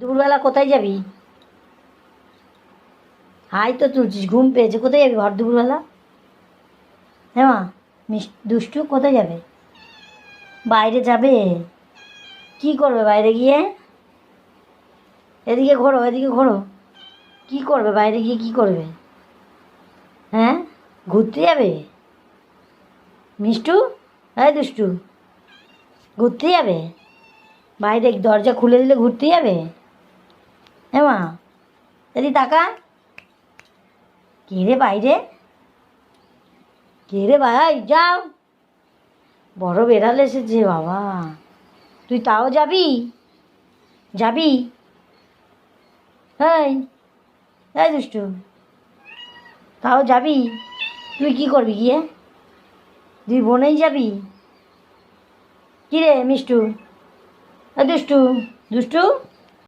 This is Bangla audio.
দুপুরবেলা কোথায় যাবি? হাই তো তুলছিস, ঘুম পেয়েছে, কোথায় যাবি ভর দুপুরবেলা? হ্যাঁ মা, দুষ্টু কোথায় যাবে? বাইরে যাবে? কি করবে বাইরে গিয়ে? এদিকে ঘোরো, এদিকে ঘোরো। কি করবে বাইরে গিয়ে, কি করবে? হ্যাঁ, ঘুরতে যাবে? মিষ্টু, হ্যাঁ দুষ্টু, ঘুরতে যাবে? বাইরে দরজা খুলে দিলে ঘুরতে যাবে? হ্যাঁ মা, এদিকে তাকা। কে রে বাইরে? কে রে ভাই? যাও, বড় বেড়াল এসেছে বাবা। তুই তাও যাবি? যাবি? হ্যাঁ, হ্যাঁ দুষ্টু, তাও যাবি? তুই কি করবি গিয়ে? তুই বোনেই যাবি? কি রে মিষ্টু, দুষ্টু, দুষ্টু,